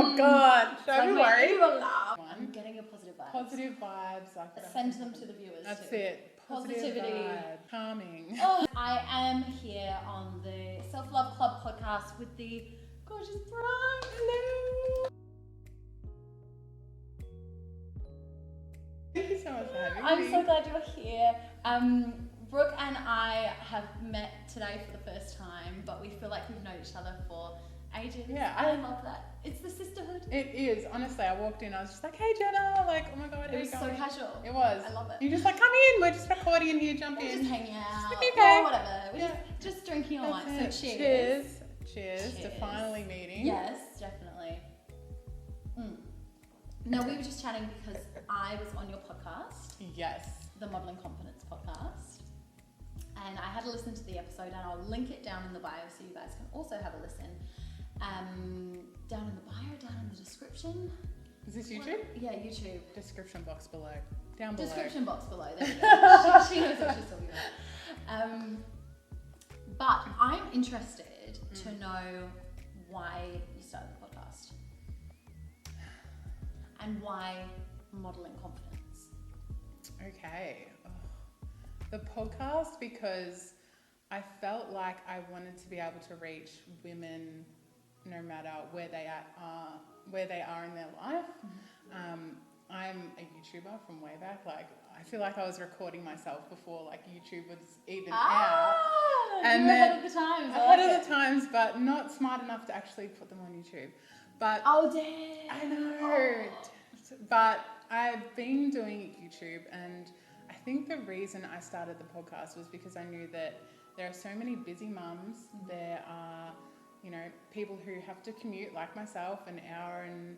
Oh God. Don't worry. I'm getting your positive vibes. Positive vibes. Send them to the viewers. That's too. it. Positivity. Vibe. Calming. Oh, I am here on the Self Love Club podcast with the gorgeous Brooke. Hello. Thank you so much for having me. I'm so glad you're here. Brooke and I have met today for the first time, but we feel like we've known each other for ages. Yeah, I love that. It's the sisterhood. It is. Honestly, I walked in, I was just like, hey Jenna, like, oh my God, how It was you going? so casual. It was. I love it. You're just like, come in, we're just recording in here, jump We're in. just hanging out. Like, okay. Or whatever. We're just drinking on one. So cheers. Cheers to finally meeting. Yes, definitely. No, we were just chatting because I was on your podcast. Yes. The Modelling Confidence podcast. And I had to listen to the episode, and I'll link it down in the bio so you guys can also have a listen. Down in the bio, down in the description. Is this YouTube? Yeah, YouTube. Description box below. Down below. Description box below. There you go. she knows what she's talking about. But I'm interested to know why you started the podcast and why modelling confidence. Okay. The podcast, because I felt like I wanted to be able to reach women no matter where they are in their life. I'm a YouTuber from way back. Like, I feel like I was recording myself before like YouTube was even out. And you're ahead of the times. Ahead of the times, but not smart enough to actually put them on YouTube. But damn. I know. But I've been doing YouTube, and I think the reason I started the podcast was because I knew that there are so many busy mums. There are, people who have to commute like myself an hour and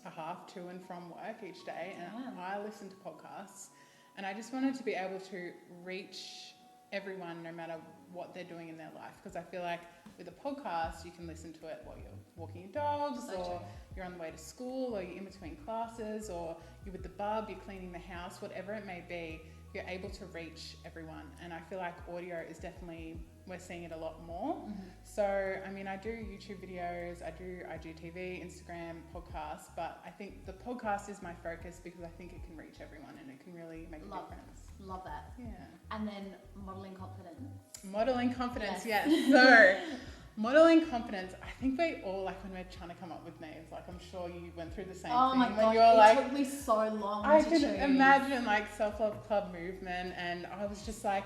a half to and from work each day, and I listen to podcasts, and I just wanted to be able to reach everyone no matter what they're doing in their life, because I feel like with a podcast you can listen to it while you're walking your dogs, or you're on the way to school, or you're in between classes, or you're with the bub, you're cleaning the house, whatever it may be, you're able to reach everyone. And I feel like audio is definitely, we're seeing it a lot more. So, I mean, I do YouTube videos, I do IGTV, Instagram, podcasts, but I think the podcast is my focus because I think it can reach everyone and it can really make a difference. Love that. Yeah. And then modelling confidence. Modelling confidence, yes. So, modelling confidence, I think we all, like, when we're trying to come up with names, like, I'm sure you went through the same thing. Oh my when God, it took me so long I to can choose. imagine, like, self-love club movement, and I was just like,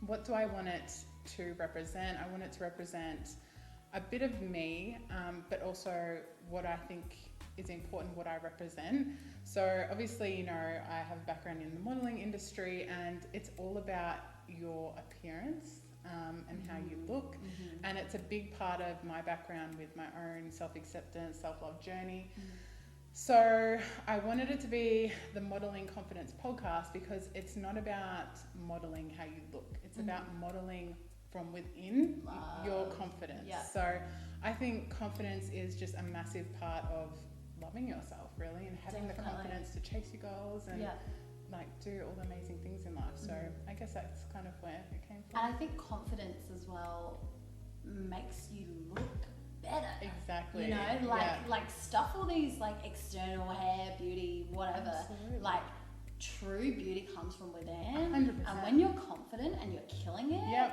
what do I want it to represent? I want it to represent a bit of me, but also what I think is important, what I represent. So obviously, I have a background in the modelling industry, and it's all about your appearance and how you look. And it's a big part of my background with my own self-acceptance, self-love journey. So I wanted it to be the Modelling Confidence podcast because it's not about modelling how you look. It's about modelling from within your confidence. Yeah. So I think confidence is just a massive part of loving yourself, really, and having the confidence to chase your goals and like do all the amazing things in life. So I guess that's kind of where it came from. And I think confidence as well makes you look better. Exactly. Like stuff all these like external hair, beauty, whatever. Absolutely. Like true beauty comes from within. 100%. And when you're confident and you're killing it,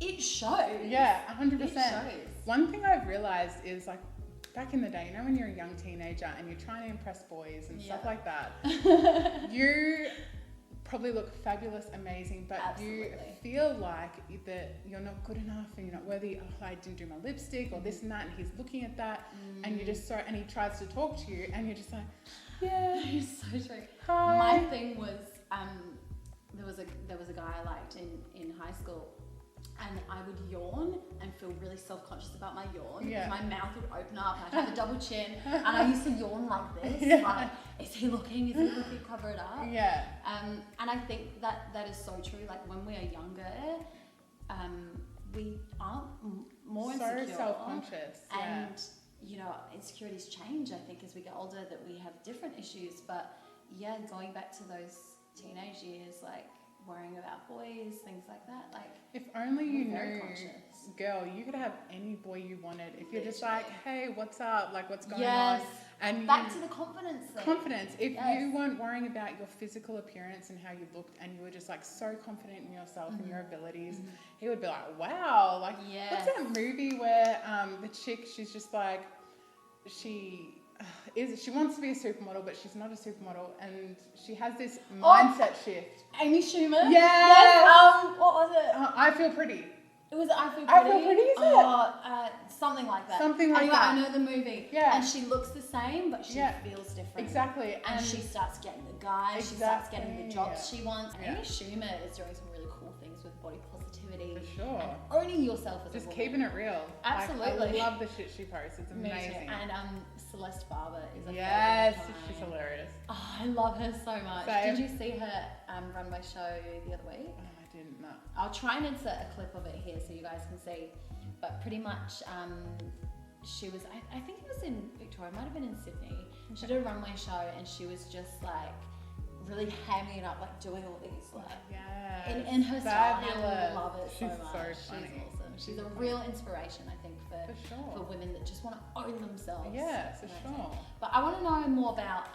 it shows. Yeah, 100%. It shows. One thing I've realized is like back in the day, when you're a young teenager and you're trying to impress boys and stuff like that, you probably look fabulous, amazing, but you feel like that you're not good enough and you're not worthy. Oh, I didn't do my lipstick or this and that, and he's looking at that, and you just and he tries to talk to you, and you're just like, yeah, it's so true. Hi. My thing was there was a guy I liked in high school. And I would yawn and feel really self-conscious about my yawn. Yeah. My mouth would open up, and I'd have a double chin, and I used to yawn like this. Like, is he looking? Is he looking? Cover it up. Yeah. And I think that is so true. Like when we are younger, we are more insecure. So self-conscious. And, insecurities change, I think, as we get older, that we have different issues. But, going back to those teenage years, like, worrying about boys, things like that. Like, if only you very knew, conscious. girl, you could have any boy you wanted. If you're just Literally. like, hey, what's up? Like, what's going Yes. on? And Back to the confidence thing. confidence. If Yes. you weren't worrying about your physical appearance and how you looked, and you were just like so confident in yourself and your abilities, he would be like, wow. Like, what's that movie where the chick, she's just like, she wants to be a supermodel, but she's not a supermodel, and she has this mindset shift. Amy Schumer? Yes. What was it? I Feel Pretty. It was I Feel Pretty. I Feel Pretty, is it? Something like that. Something like anyway, that. I know the movie. Yeah. And she looks the same, but she feels different. Exactly. And she starts getting the guys, she starts getting the jobs she wants. And Amy Schumer is doing some really cool things with body positivity. For sure. And owning yourself as just a woman. keeping it real. Absolutely. Like, I love the shit she posts. It's amazing. And Celeste Barber is a yes, favorite of she's mine. hilarious. Oh, I love her so much. Same. Did you see her runway show the other week? Oh, I didn't know. I'll try and insert a clip of it here so you guys can see. But pretty much, she was, I think it was in Victoria, it might have been in Sydney. She did a runway show and she was just like really hamming it up, like doing all these like in her style. And I love it so much. So funny. She's awesome. She's a real inspiration, I think, for women that just want to own themselves. Yeah, for sure. But I want to know more about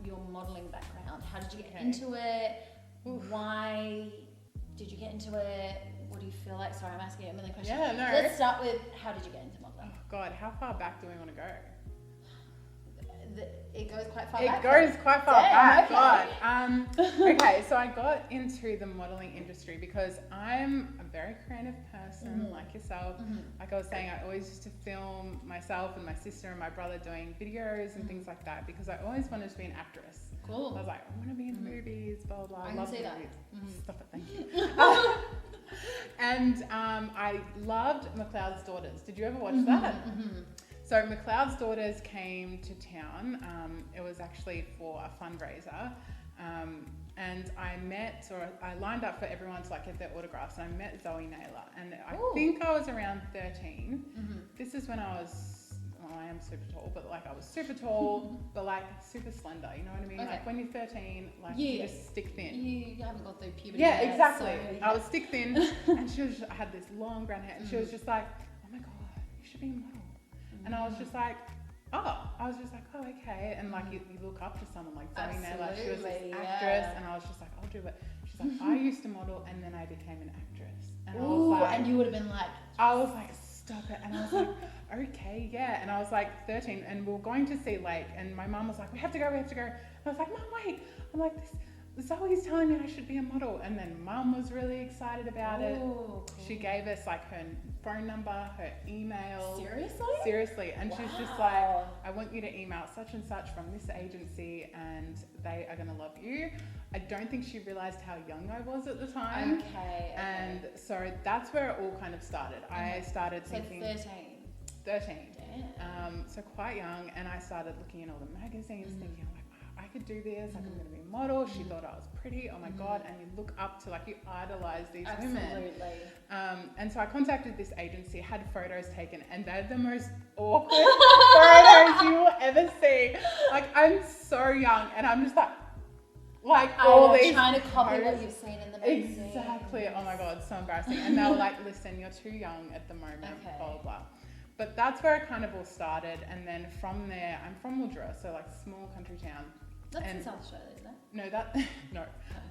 your modelling background. How did you get into it? Oof. Why did you get into it? What do you feel like? Sorry, I'm asking you a million questions. Yeah, no. Let's start with, how did you get into modelling? Oh God, how far back do we want to go? It goes quite far back. It goes quite far back. Okay. God. Okay, so I got into the modelling industry because I'm a very creative person, like yourself. Like I was saying, I always used to film myself and my sister and my brother doing videos and things like that because I always wanted to be an actress. Cool. I was like, I want to be in movies, blah, blah, blah. I can see movies. that. Stop it, thank you. And I loved McLeod's Daughters. Did you ever watch that? So McLeod's Daughters came to town. It was actually for a fundraiser. And I lined up for everyone to like get their autographs, and I met Zoe Naylor. And I think I was around 13. This is when I am super tall, but like I was super tall, but like super slender, you know what I mean? Okay. Like when you're 13, like you just stick thin. You haven't gone through puberty yet. Yeah, exactly. So, I was stick thin, and I had this long brown hair, and she was just like, oh my God, you should be a model. And I was just like, oh, okay. And like you look up to someone like Zoe Naylor. She was this actress, and I was just like, I'll do it. She's like, I used to model, and then I became an actress. And I was like, and you would have been like, I was like, stop it. And I was like, okay, yeah. And I was like 13, and we were going to see Lake, and my mum was like, we have to go. And I was like, Mum, wait. I'm like, Zoe's telling me I should be a model. And then Mum was really excited about it. Cool. She gave us like her phone number, her email. Seriously. And she's just like, I want you to email such and such from this agency, and they are going to love you. I don't think she realized how young I was at the time. Okay. And so that's where it all kind of started. I started thinking... 13. So quite young, and I started looking in all the magazines, thinking, I'm like, I could do this, like I'm going to be a model. She thought I was pretty, oh my God. And you look up to, like, you idolize these women. Absolutely. And so I contacted this agency, had photos taken, and they're the most awkward photos you will ever see. Like, I'm so young, and I'm just like all these trying to copy what you've seen in the magazine. Exactly. Oh my God, so embarrassing. And they were like, listen, you're too young at the moment, blah, blah, blah. But that's where it kind of all started. And then from there, I'm from Mildura, so like small country town. That's in South Australia, isn't it? No,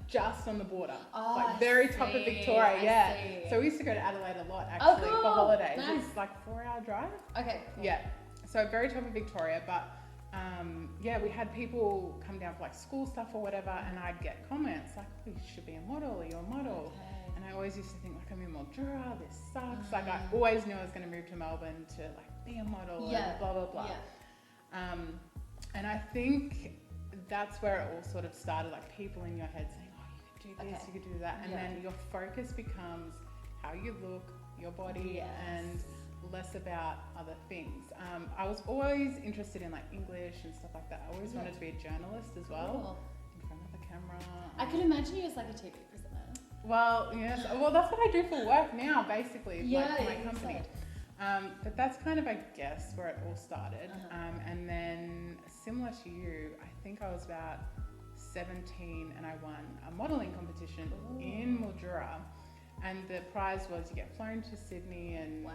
just on the border. Oh, like very top of Victoria, So we used to go to Adelaide a lot actually for holidays. Nice. It's like a 4-hour drive. Okay. Cool. Yeah. So very top of Victoria, but we had people come down for like school stuff or whatever, and I'd get comments like, oh, you should be a model, you're a model. Okay. And I always used to think like, I'm in Mildura, this sucks. Like I always knew I was going to move to Melbourne to like be a model and blah, blah, blah. Yeah. And I think that's where it all sort of started, like people in your head saying, oh, you could do this, you could do that. And then your focus becomes how you look, your body, and less about other things. I was always interested in like English and stuff like that. I always wanted to be a journalist as well, in front of the camera. I could imagine you as like a TV presenter. Well, yes. Well, that's what I do for work now, basically, like for my company. But that's kind of, I guess, where it all started. And then, similar to you, I think I was about 17 and I won a modelling competition in Mildura. And the prize was you get flown to Sydney and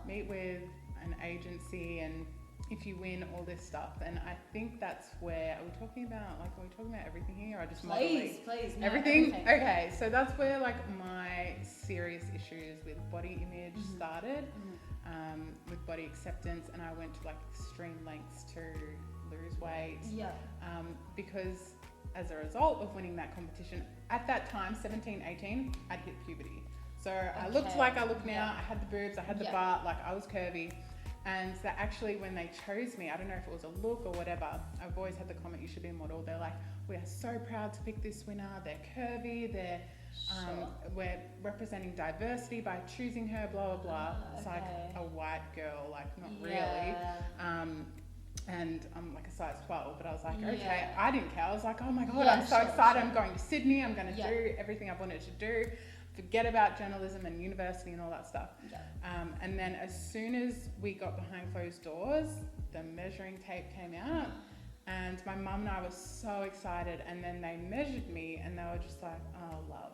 meet with an agency, and if you win, all this stuff. And I think that's where, are we talking about everything here, or just modelling? Please. No, everything? Okay, so that's where like my serious issues with body image started, with body acceptance, and I went to like extreme lengths to lose weight. Because as a result of winning that competition, at that time, 17, 18, I'd hit puberty. So I looked like I look now, I had the boobs, I had the butt, like I was curvy. And that actually, when they chose me, I don't know if it was a look or whatever, I've always had the comment, you should be a model. They're like, we are so proud to pick this winner. They're curvy, we're representing diversity by choosing her, blah, blah, blah. It's like a white girl, like not really. And I'm like a size 12, but I was like, okay, I didn't care. I was like, oh my God, I'm so excited. I'm going to Sydney. I'm going to do everything I've wanted to do. Forget about journalism and university and all that stuff. And then as soon as we got behind closed doors, the measuring tape came out, and my mum and I were so excited. And then they measured me and they were just like, oh, love,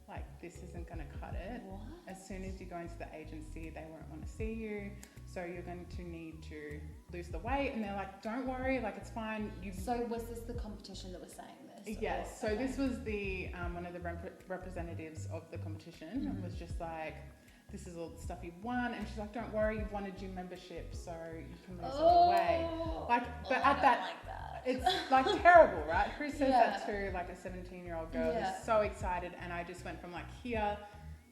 like this isn't going to cut it. What? As soon as you go into the agency, they won't want to see you. So you're going to need to lose the weight. And they're like, don't worry, like it's fine. So was this the competition that was saying this? Yes. So this was the one of the representatives of the competition was just like, this is all the stuff you've won. And she's like, don't worry, you've won a gym membership, so you can lose all the weight. Like, but at that, like that, it's like terrible, right? Who says that to like a 17-year-old girl who's so excited? And I just went from like here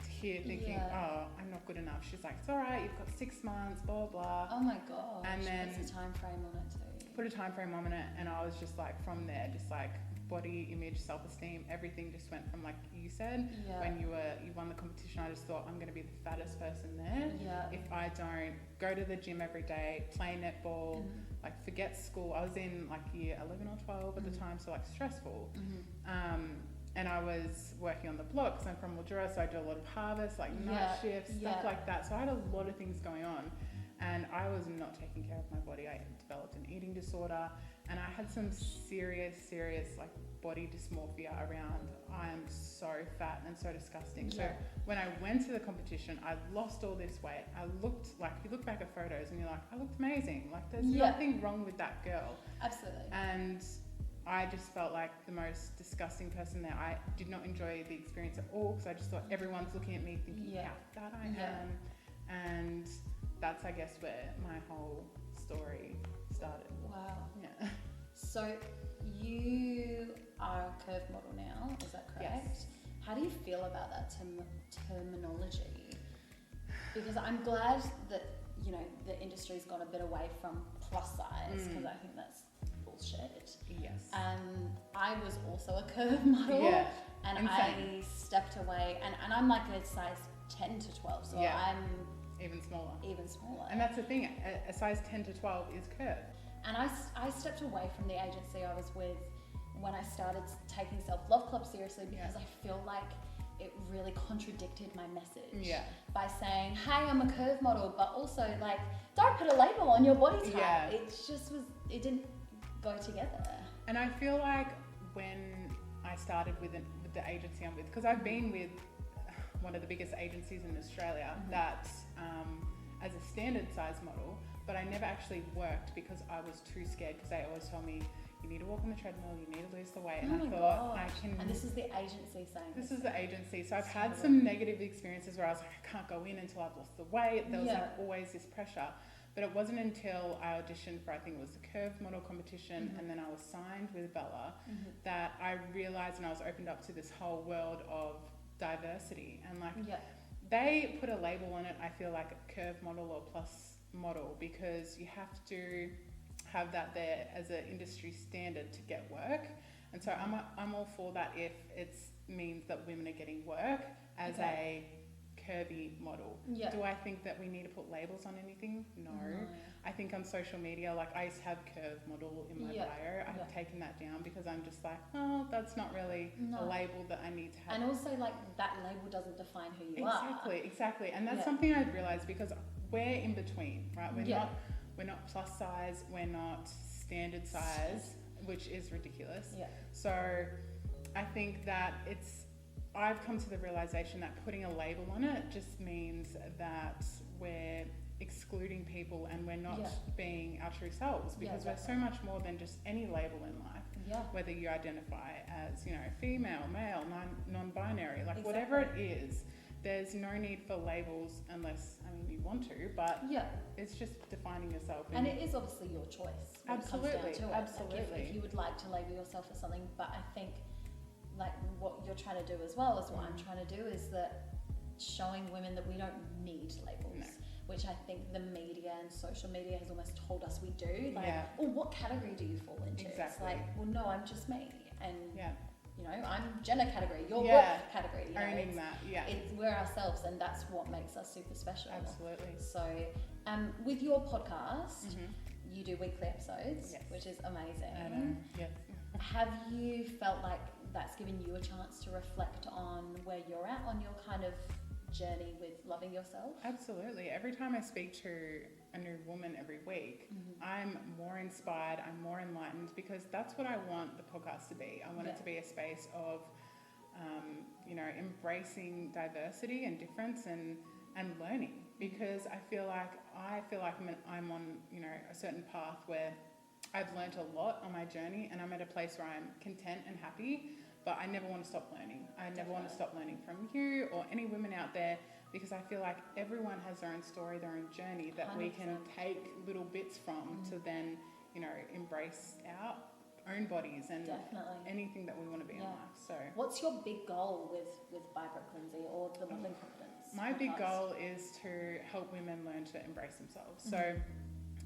to here thinking, oh, I'm not good enough. She's like, it's all right, you've got 6 months, blah, blah. Oh my gosh. And then puts a time frame on it too. Put a time frame on it, and I was just like, from there, just like body image, self-esteem, everything just went from, like you said, when you won the competition, I just thought, I'm going to be the fattest person there. If I don't go to the gym every day, play netball, like forget school. I was in like year 11 or 12 at the time, so like stressful. And I was working on the block, because I'm from Mildura, so I do a lot of harvest, like night shifts, stuff like that. So I had a lot of things going on, and I was not taking care of my body. I developed an eating disorder, and I had some serious like body dysmorphia around, I am so fat and so disgusting. So when I went to the competition, I lost all this weight. I looked like, you look back at photos and you're like, I looked amazing. Like there's nothing wrong with that girl. Absolutely. And I just felt like the most disgusting person there. I did not enjoy the experience at all, because I just thought everyone's looking at me thinking how fat I am. And that's, I guess, where my whole story started. Wow. Yeah. So you are a curve model now, is that correct? Yes. How do you feel about that terminology? Because I'm glad that, you know, the industry's gone a bit away from plus size, because I think that's bullshit. Yes. I was also a curve model, and insane. I stepped away, and I'm like a size 10 to 12, so I'm even smaller. And that's the thing, a size 10 to 12 is curve. And I stepped away from the agency I was with when I started taking Self-Love Club seriously, because I feel like it really contradicted my message by saying, hey, I'm a curve model, but also like, don't put a label on your body type. It just it didn't go together. And I feel like when I started with the agency I'm with, because I've been with one of the biggest agencies in Australia that as a standard size model, but I never actually worked because I was too scared, because they always told me, you need to walk on the treadmill, you need to lose the weight. And I thought, I can... And this is the agency saying this. This is the agency. So I've had some negative experiences where I was like, I can't go in until I've lost the weight. There was like always this pressure. But it wasn't until I auditioned for, I think it was the Curve Model competition, and then I was signed with Bella, that I realised, and I was opened up to this whole world of diversity. And like, they put a label on it, I feel like a curve model or plus model, because you have to have that there as an industry standard to get work. And so I'm all for that if it means that women are getting work as a curvy model. Do I think that we need to put labels on anything? No. I think on social media, like I used to have curve model in my bio. I've taken that down because I'm just like, oh, that's not really a label that I need to have. And also like that label doesn't define who you are. Exactly. And that's something I've realized, because we're in between, right? We're not plus size, we're not standard size, which is ridiculous. Yeah. So I think that I've come to the realization that putting a label on it just means that we're excluding people and we're not being our true selves, because we're so much more than just any label in life. Yeah. Whether you identify as, female, male, non-binary, whatever it is, there's no need for labels unless, you want to, but it's just defining yourself. And it is obviously your choice. Absolutely, it comes down to absolutely. It. If you would like to label yourself as something, but I think what you're trying to do as well as what I'm trying to do is that showing women that we don't need labels. No. Which I think the media and social media has almost told us we do. What category do you fall into? Exactly. It's well, no, I'm just me. And, I'm gender category, you're what category. Owning that, we're ourselves, and that's what makes us super special. Absolutely. So, with your podcast, you do weekly episodes, which is amazing. I know, yes. Have you felt like that's given you a chance to reflect on where you're at on your kind of journey with loving yourself? Absolutely. Every time I speak to a new woman every week, I'm more inspired, I'm more enlightened, because that's what I want the podcast to be. I want it to be a space of, embracing diversity and difference and learning, because I feel like I'm on, a certain path where I've learned a lot on my journey, and I'm at a place where I'm content and happy. But I never want to stop learning. I never want to stop learning from you or any women out there, because I feel like everyone has their own story, their own journey that 100%. We can take little bits from to then, embrace our own bodies and anything that we want to be in life. So, what's your big goal by Brooke Lindsay or the Modelling Confidence? My big goal is to help women learn to embrace themselves. So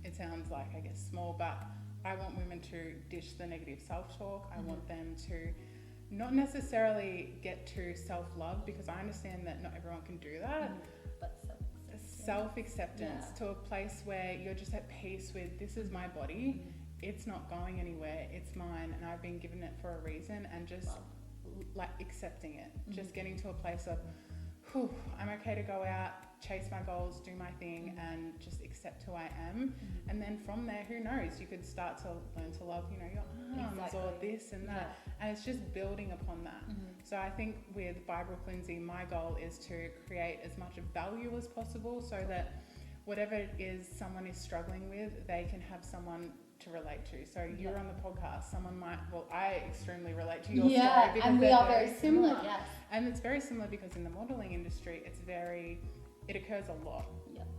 it sounds like, I guess, small, but I want women to dish the negative self-talk. I want them to not necessarily get to self-love, because I understand that not everyone can do that. But self-acceptance to a place where you're just at peace with, this is my body, it's not going anywhere, it's mine, and I've been given it for a reason, and just accepting it. Just getting to a place of, I'm okay to go out, chase my goals, do my thing, and just accept who I am. And then from there, who knows, you could start to learn to love, your arms or this and that. And it's just building upon that. So I think with by Brooke Lindsay, my goal is to create as much value as possible, so that whatever it is someone is struggling with, they can have someone to relate to. So you're on the podcast, someone might, I extremely relate to your story, because and we are very similar. Yes. And it's very similar because in the modelling industry, it occurs a lot,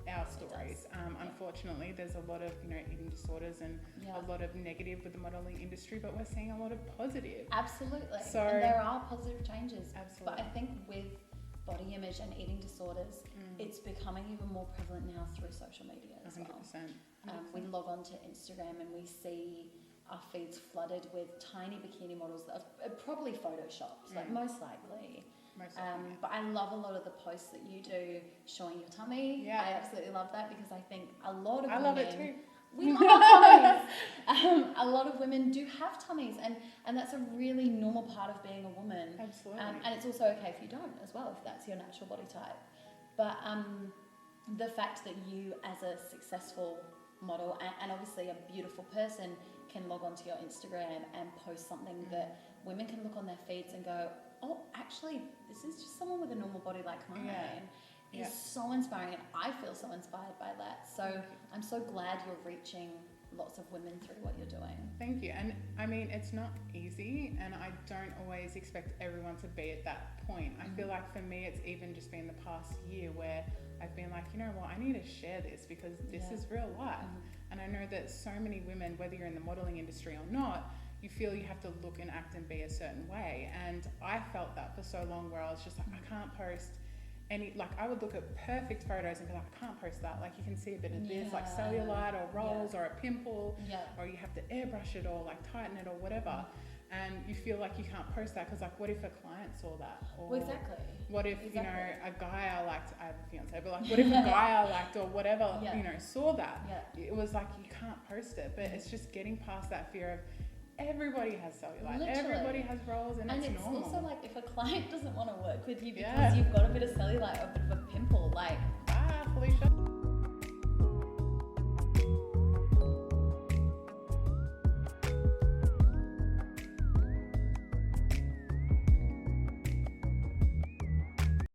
our stories. Unfortunately, there's a lot of, eating disorders and a lot of negative with the modelling industry, but we're seeing a lot of positive. Absolutely. So, and there are positive changes. Absolutely. But I think with body image and eating disorders, it's becoming even more prevalent now through social media as 100%. well. We log on to Instagram and we see our feeds flooded with tiny bikini models that are probably photoshopped, most likely. But I love a lot of the posts that you do showing your tummy. I absolutely love that, because I think a lot of women... I love it too. We love our tummies. A lot of women do have tummies, and that's a really normal part of being a woman. Absolutely. And it's also okay if you don't as well, if that's your natural body type. But the fact that you, as a successful model and obviously a beautiful person, can log onto your Instagram and post something that women can look on their feeds and go, oh, actually, this is just someone with a normal body like mine. Is so inspiring, and I feel so inspired by that. So I'm so glad you're reaching lots of women through what you're doing. Thank you. And I mean, it's not easy, and I don't always expect everyone to be at that point. I feel like for me, it's even just been the past year where I've been like, I need to share this, because this is real life. And I know that so many women, whether you're in the modelling industry or not, you feel you have to look and act and be a certain way. And I felt that for so long, where I was just like, I can't post I would look at perfect photos and be like, I can't post that. Like, you can see a bit of this, like cellulite or rolls or a pimple, or you have to airbrush it or tighten it or whatever. And you feel like you can't post that, because what if a client saw that? Or exactly. What if, a guy I liked, I have a fiance, but what if a guy I liked or whatever, saw that? It was like, you can't post it. But it's just getting past that fear of, everybody has cellulite. Literally. Everybody has rolls, and it's normal. Also if a client doesn't want to work with you because you've got a bit of cellulite or a bit of a pimple,